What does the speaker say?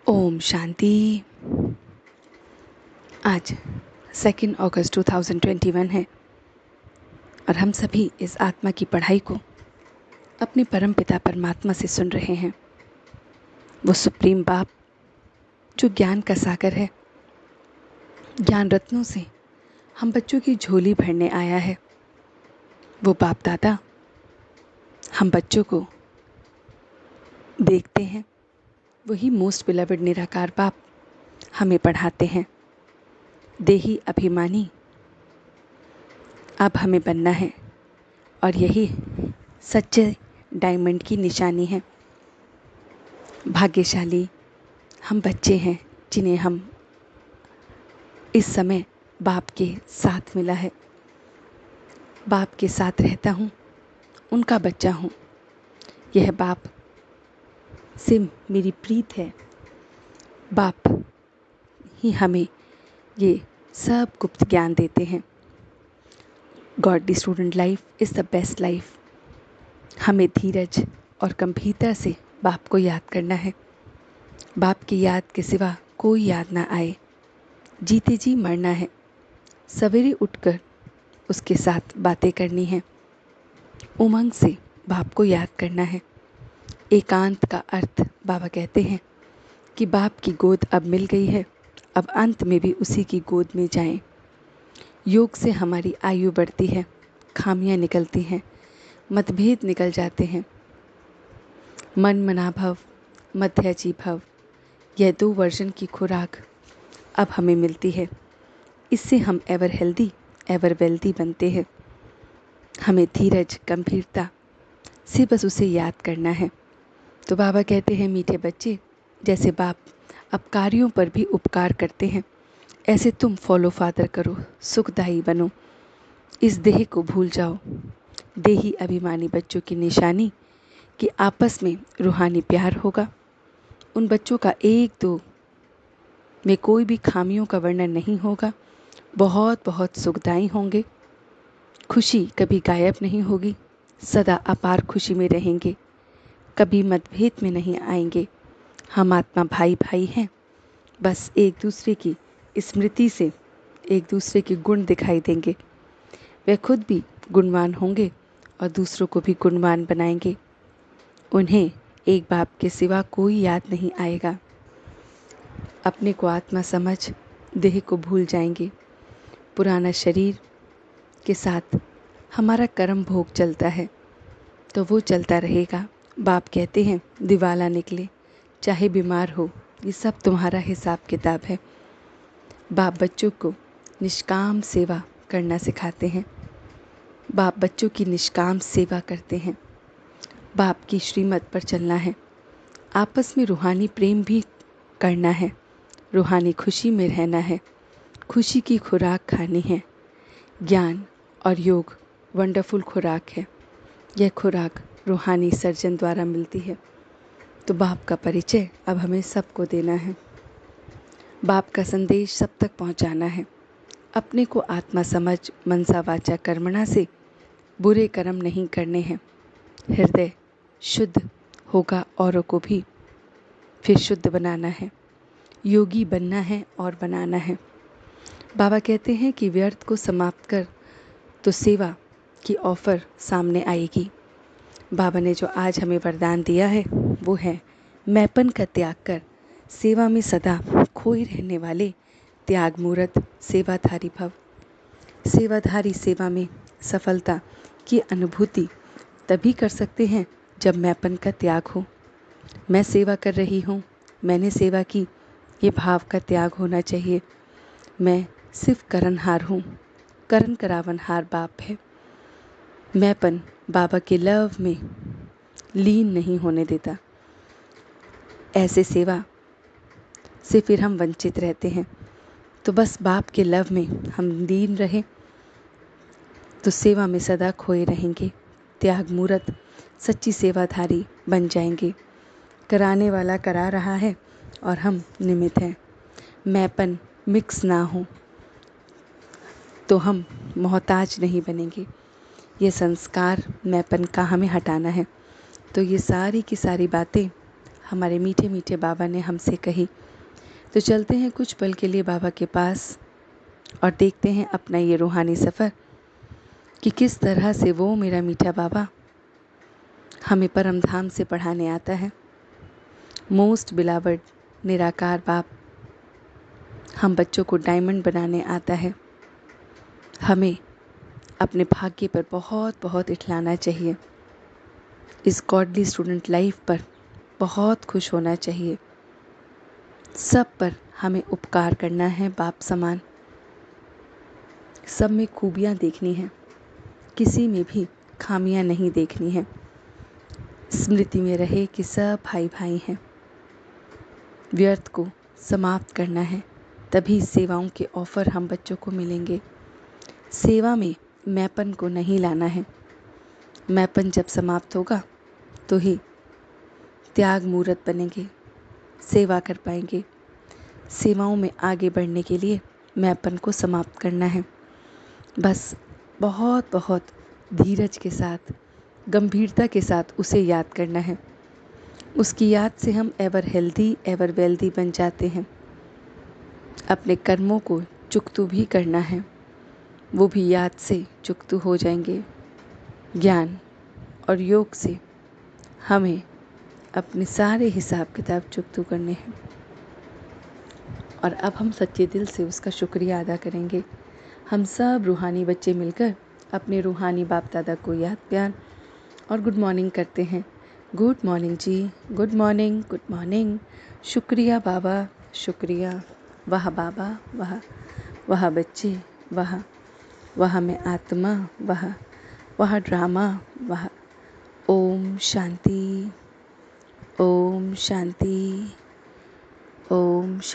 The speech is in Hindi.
ओम शांति। आज 2 अगस्त 2021 है और हम सभी इस आत्मा की पढ़ाई को अपने परम पिता परमात्मा से सुन रहे हैं। वो सुप्रीम बाप जो ज्ञान का सागर है, ज्ञान रत्नों से हम बच्चों की झोली भरने आया है। वो बाप दादा हम बच्चों को देखते हैं, वही मोस्ट बिलवड निराकार बाप हमें पढ़ाते हैं। देही अभिमानी अब हमें बनना है और यही सच्चे डायमंड की निशानी है। भाग्यशाली हम बच्चे हैं जिन्हें हम इस समय बाप के साथ मिला है। बाप के साथ रहता हूँ, उनका बच्चा हूँ। यह बाप से मेरी प्रीत है। बाप ही हमें ये सब गुप्त ज्ञान देते हैं। Godly student life is the best life. हमें धीरज और गंभीरता से बाप को याद करना है। बाप की याद के सिवा कोई याद ना आए। जीते जी मरना है। सवेरे उठकर उसके साथ बातें करनी है। उमंग से बाप को याद करना है। एकांत का अर्थ बाबा कहते हैं कि बाप की गोद अब मिल गई है, अब अंत में भी उसी की गोद में जाएं। योग से हमारी आयु बढ़ती है, खामियां निकलती हैं, मतभेद निकल जाते हैं। मन मना भव, मध्याजी भव, यह 2 वर्जन की खुराक अब हमें मिलती है। इससे हम एवर हेल्दी एवर वेल्दी बनते हैं। हमें धीरज गंभीरता से बस उसे याद करना है। तो बाबा कहते हैं, मीठे बच्चे, जैसे बाप अपकारियों पर भी उपकार करते हैं, ऐसे तुम फॉलो फादर करो, सुखदायी बनो, इस देह को भूल जाओ। देही अभिमानी बच्चों की निशानी कि आपस में रूहानी प्यार होगा। उन बच्चों का 1-2 में कोई भी खामियों का वर्णन नहीं होगा। बहुत बहुत सुखदायी होंगे। खुशी कभी गायब नहीं होगी, सदा अपार खुशी में रहेंगे, कभी मतभेद में नहीं आएंगे। हम आत्मा भाई भाई हैं, बस एक दूसरे की स्मृति से एक दूसरे के गुण दिखाई देंगे। वे खुद भी गुणवान होंगे और दूसरों को भी गुणवान बनाएंगे। उन्हें एक बाप के सिवा कोई याद नहीं आएगा। अपने को आत्मा समझ देह को भूल जाएंगे। पुराना शरीर के साथ हमारा कर्म भोग चलता है तो वो चलता रहेगा। बाप कहते हैं, दिवाला निकले चाहे बीमार हो, ये सब तुम्हारा हिसाब किताब है। बाप बच्चों को निष्काम सेवा करना सिखाते हैं। बाप बच्चों की निष्काम सेवा करते हैं। बाप की श्रीमत पर चलना है। आपस में रूहानी प्रेम भी करना है। रूहानी खुशी में रहना है। खुशी की खुराक खानी है। ज्ञान और योग वंडरफुल खुराक है। यह खुराक रूहानी सर्जन द्वारा मिलती है। तो बाप का परिचय अब हमें सबको देना है। बाप का संदेश सब तक पहुंचाना है। अपने को आत्मा समझ मनसा वाचा कर्मणा से बुरे कर्म नहीं करने हैं। हृदय शुद्ध होगा, औरों को भी फिर शुद्ध बनाना है। योगी बनना है और बनाना है। बाबा कहते हैं कि व्यर्थ को समाप्त कर तो सेवा की ऑफर सामने आएगी। बाबा ने जो आज हमें वरदान दिया है वो है, मैपन का त्याग कर सेवा में सदा खोई रहने वाले त्याग मूर्त सेवाधारी भव। सेवाधारी सेवा में सफलता की अनुभूति तभी कर सकते हैं जब मैपन का त्याग हो। मैं सेवा कर रही हूँ, मैंने सेवा की, ये भाव का त्याग होना चाहिए। मैं सिर्फ करनहार हूँ, करण करावनहार बाप है। मैंपन बाबा के लव में लीन नहीं होने देता। ऐसे सेवा से फिर हम वंचित रहते हैं। तो बस बाप के लव में हम लीन रहें तो सेवा में सदा खोए रहेंगे। त्याग मूर्त सच्ची सेवाधारी बन जाएंगे। कराने वाला करा रहा है और हम निमित्त हैं। मैंपन मिक्स ना हो तो हम मोहताज नहीं बनेंगे। ये संस्कार मैंपन का हमें हटाना है। तो ये सारी की सारी बातें हमारे मीठे मीठे बाबा ने हमसे कही। तो चलते हैं कुछ पल के लिए बाबा के पास और देखते हैं अपना ये रूहानी सफ़र कि किस तरह से वो मेरा मीठा बाबा हमें परम धाम से पढ़ाने आता है। मोस्ट बिलावड निराकार बाप हम बच्चों को डायमंड बनाने आता है। हमें अपने भाग्य पर बहुत बहुत इठलाना चाहिए। इस गॉडली स्टूडेंट लाइफ पर बहुत खुश होना चाहिए। सब पर हमें उपकार करना है बाप समान। सब में खूबियाँ देखनी हैं, किसी में भी खामियां नहीं देखनी हैं। स्मृति में रहे कि सब भाई भाई हैं। व्यर्थ को समाप्त करना है, तभी सेवाओं के ऑफ़र हम बच्चों को मिलेंगे। सेवा में मैपन को नहीं लाना है। मैपन जब समाप्त होगा तो ही त्याग मूर्त बनेंगे, सेवा कर पाएंगे। सेवाओं में आगे बढ़ने के लिए मैपन को समाप्त करना है। बस बहुत बहुत धीरज के साथ, गंभीरता के साथ उसे याद करना है। उसकी याद से हम एवर हेल्दी एवर वेल्दी बन जाते हैं। अपने कर्मों को चुकतू भी करना है, वो भी याद से चुकतू हो जाएंगे। ज्ञान और योग से हमें अपने सारे हिसाब किताब चुकतू करने हैं। और अब हम सच्चे दिल से उसका शुक्रिया अदा करेंगे। हम सब रूहानी बच्चे मिलकर अपने रूहानी बाप दादा को याद, प्यार और गुड मॉर्निंग करते हैं। गुड मॉर्निंग जी, गुड मॉर्निंग, गुड मॉर्निंग। शुक्रिया बाबा, शुक्रिया। वाह बाबा, वाह वाह बच्चे, वाह वाह मैं आत्मा, वाह वाह ड्रामा, वाह। ओम शांति, ओम शांति, ओम शांति।